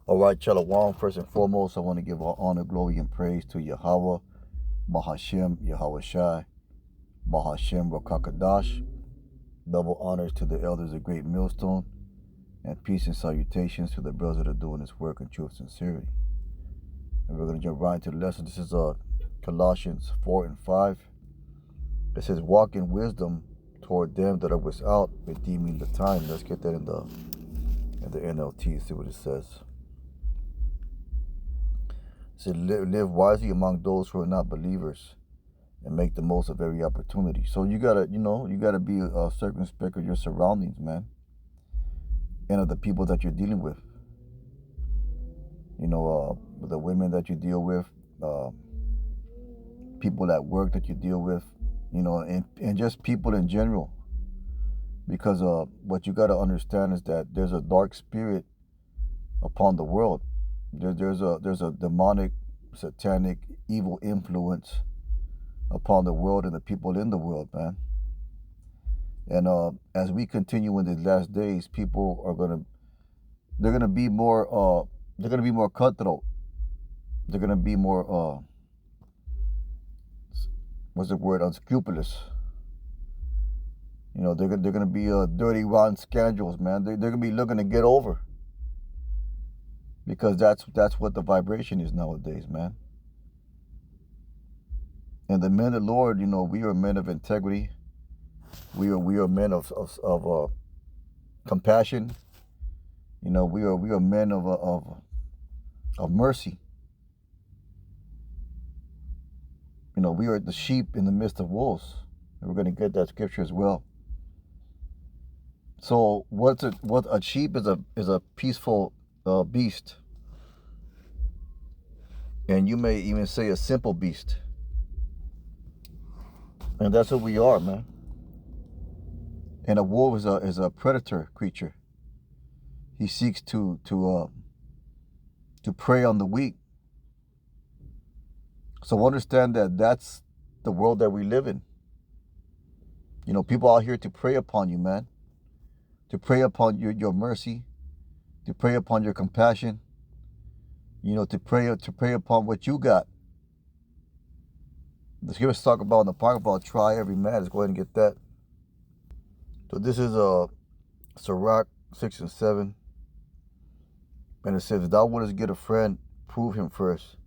All right, Shalom. First and foremost, I want to give all honor, glory, and praise to Yahweh, Bahashem, Yahweh Shai, Bahashem, Rakakadash. Double honors to the elders of Great Millstone, and peace and salutations to the brothers that are doing this work in truth and sincerity. And we're going to jump right into the lesson. This is Colossians 4 and 5. It says, walk in wisdom toward them that are without, redeeming the time. Let's get that in the NLT, see what it says. It says, live wisely among those who are not believers and make the most of every opportunity. So you gotta be circumspect of your surroundings, man, and of the people that you're dealing with. The women that you deal with, people at work that you deal with, and just people in general. Because what you gotta understand is that there's a dark spirit upon the world. There's a demonic, satanic, evil influence upon the world and the people in the world, man. And as we continue in these last days, people are gonna be more cutthroat. They're gonna be more unscrupulous. They're gonna be dirty, rotten scoundrels, man. They're gonna be looking to get over, because that's what the vibration is nowadays, man. And the men of the Lord, we are men of integrity. We are men of compassion. We are men of mercy. We are the sheep in the midst of wolves. And we're going to get that scripture as well. So what a sheep is a peaceful beast, and you may even say a simple beast. And that's what we are, man. And a wolf is a predator creature. He seeks to prey on the weak. So understand that that's the world that we live in. People out here to prey upon you, man. To prey upon your mercy, to prey upon your compassion. To prey upon what you got. The scriptures talk about in the part about try every man. Let's go ahead and get that. So this is Sirach 6 and 7. And it says, thou wouldest get a friend, prove him first,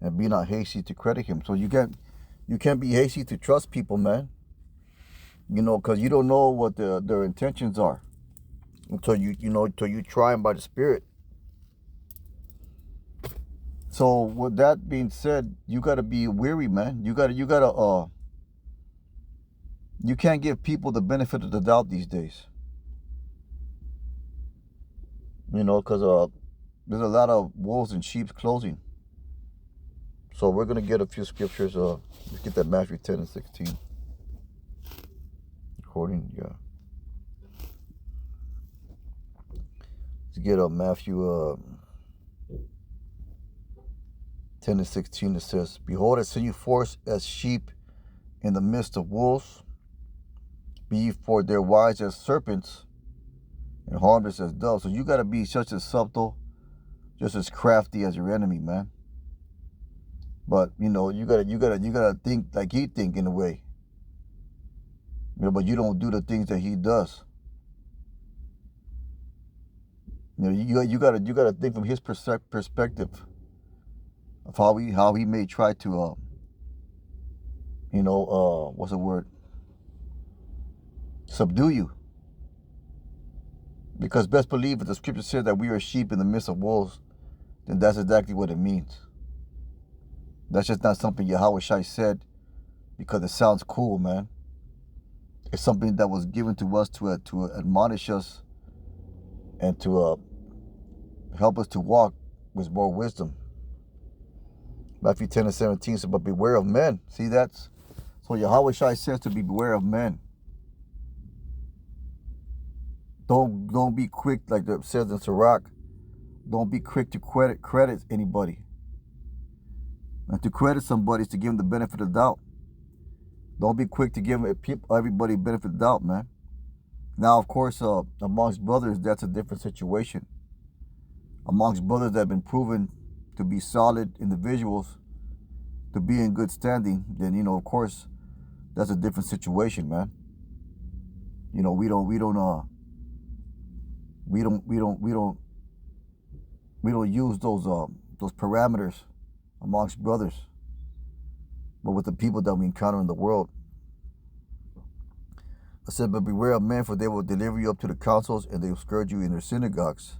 and be not hasty to credit him. So you can't be hasty to trust people, man. Because you don't know what their intentions are until you try them by the Spirit. So with that being said, you gotta be weary, man. You can't give people the benefit of the doubt these days. Because there's a lot of wolves in sheep's clothing. So we're gonna get a few scriptures. Let's get that Matthew 10 and 16. According, yeah. Let's get Matthew 10 and 16. It says, behold, I send you forth as sheep in the midst of wolves. Be ye for their wise as serpents, and harmless as doves. So you gotta be just as subtle, just as crafty as your enemy, man. But you gotta think like he think in a way. But you don't do the things that he does. You gotta think from his perspective of how he may try to subdue you. Because best believe if the scripture says that we are sheep in the midst of wolves, then that's exactly what it means. That's just not something Yahweh Shai said because it sounds cool, man. It's something that was given to us to admonish us and to help us to walk with more wisdom. Matthew 10 and 17 says, but beware of men. See, that's so Yahweh Shai says to be beware of men. Don't be quick, like it says in Sirach. Don't be quick to credit anybody. And to credit somebody is to give them the benefit of the doubt. Don't be quick to give everybody benefit of the doubt, man. Now, of course, amongst brothers, that's a different situation. amongst brothers that have been proven to be solid individuals, to be in good standing, then, you know, of course, that's a different situation, man. You know, we don't use those parameters amongst brothers, but with the people that we encounter in the world. I said, but beware of men, for they will deliver you up to the councils, and they will scourge you in their synagogues.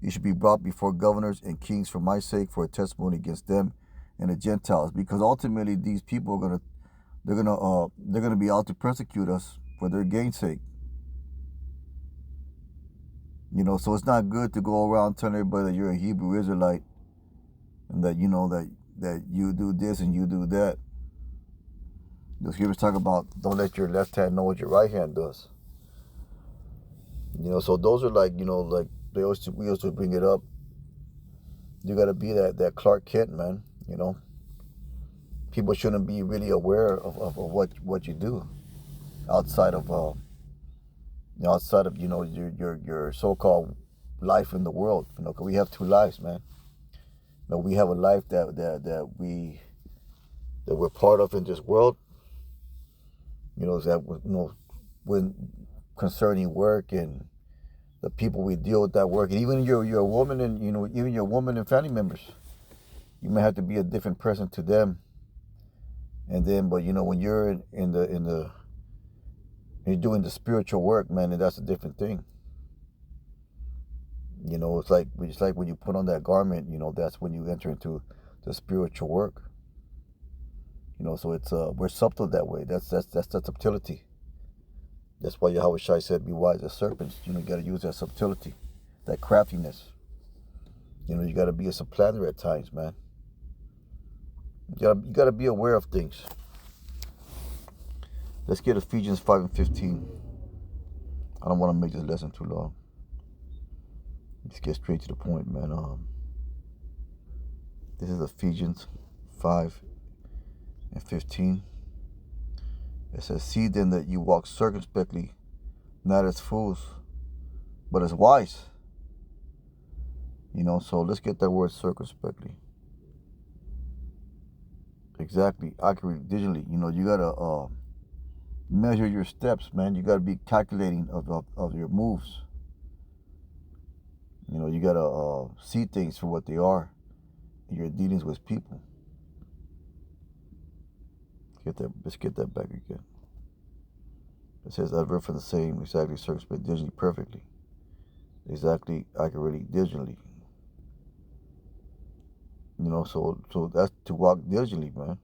You should be brought before governors and kings for my sake, for a testimony against them and the Gentiles, because ultimately these people are they're gonna be out to persecute us for their gain's sake. You know, so it's not good to go around telling everybody that you're a Hebrew Israelite and that, you know, that you do this and you do that. The scriptures talk about don't let your left hand know what your right hand does. You know, so those are like, you know, like we also bring it up. You got to be that Clark Kent, man. You know, people shouldn't be really aware of what you do outside of you know your so-called life in the world. You know, 'cause we have two lives, man. You know, we have a life that we're part of in this world. You know, that, you know, when concerning work and the people we deal with that work, and even you're a woman, and, you know, even your woman and family members, you may have to be a different person to them. And then, but, you know, when you're you're doing the spiritual work, man, and that's a different thing. You know, it's like when you put on that garment, you know, that's when you enter into the spiritual work. You know, so it's we're subtle that way. That's the subtlety. That's why Yahweh Shai said, "Be wise as serpents." You know, you got to use that subtlety, that craftiness. You know, you got to be a supplanter at times, man. You got to be aware of things. Let's get Ephesians 5:15. I don't want to make this lesson too long. Let's get straight to the point, man. This is Ephesians 5:15. It says, "See then that you walk circumspectly, not as fools, but as wise." You know, so let's get that word circumspectly. Exactly, accurately, digitally. You know, you gotta measure your steps, man. You gotta be calculating of your moves. You know, you gotta see things for what they are in your dealings with people. Let's get that back again. It says that verb for the same, exactly, circumspect, digitally, perfectly. Exactly, accurately, digitally. You know, so that's to walk diligently, man.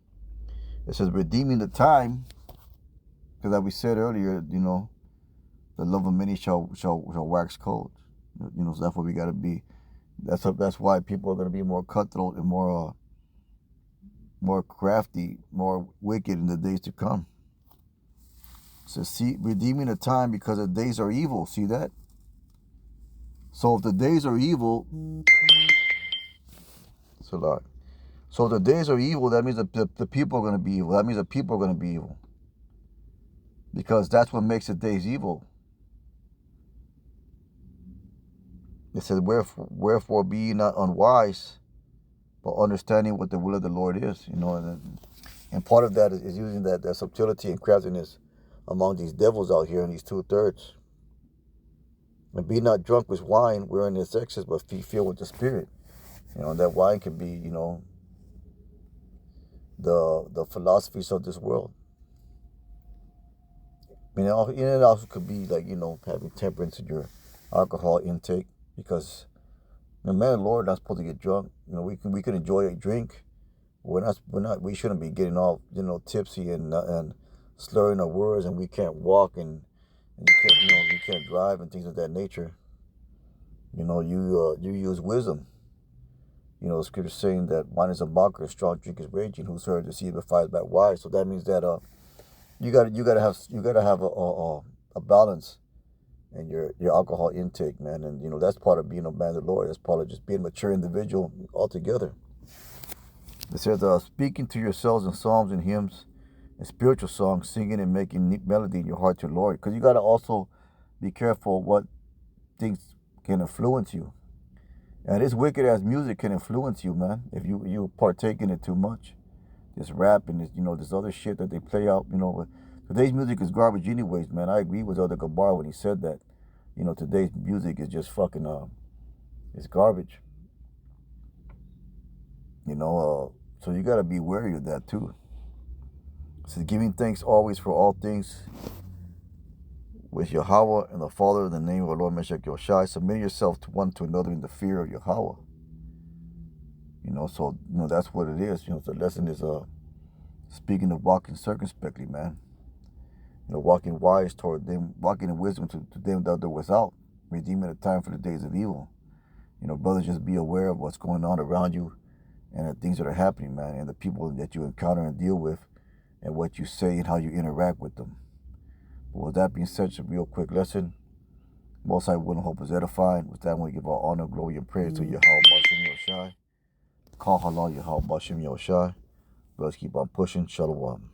It says redeeming the time, because as we said earlier, you know, the love of many shall wax cold. You know, so that's what we got to be. That's why people are going to be more cutthroat and more crafty, more wicked in the days to come. It says, see, redeeming the time because the days are evil. See that? So if the days are evil, it's a lot. So if the days are evil, that means the people are going to be evil. That means the people are going to be evil. Because that's what makes the days evil. It says, wherefore be ye not unwise, but understanding what the will of the Lord is. You know, and part of that is using that subtlety and craftiness among these devils out here in these 2/3. And be not drunk with wine wherein is excess, but be filled with the Spirit. You know, and that wine can be, you know, the philosophies of this world. I mean, it also could be like, you know, having temperance in your alcohol intake, because the man and Lord are not supposed to get drunk. You know, we can enjoy a drink. We shouldn't be getting all, you know, tipsy and slurring our words, and we can't walk and you can't drive and things of that nature. You know, you use wisdom. You know, the scripture saying that wine is a mocker, strong drink is raging. Who's heard the sea defied by wise? So that means that you gotta have a balance in your alcohol intake, man. And you know, that's part of being a man of the Lord. That's part of just being a mature individual altogether. It says, speaking to yourselves in psalms and hymns and spiritual songs, singing and making melody in your heart to the Lord. Because you got to also be careful what things can influence you. And this wicked ass music can influence you, man, if you partake in it too much. This rap and this, this other shit that they play out, but today's music is garbage anyways, man. I agree with Elder Gabar when he said that. Today's music is just fucking it's garbage. So you gotta be wary of that too. So giving thanks always for all things with Yahweh and the Father in the name of our Lord Meshach Yoshai. Submit yourself to one to another in the fear of Yahweh. So that's what it is. The lesson is speaking of walking circumspectly, man. Walking wise toward them, walking in wisdom to them that are without, redeeming the time for the days of evil. Brothers, just be aware of what's going on around you and the things that are happening, man, and the people that you encounter and deal with, and what you say and how you interact with them. But with that being said, it's a real quick lesson. Most High will and hope is edifying. With that, I want to give all honor, glory, and praise to Yahweh Bashem Yoshai. Call halal Yahweh Bashem Yoshai. Let's keep on pushing. Shalom.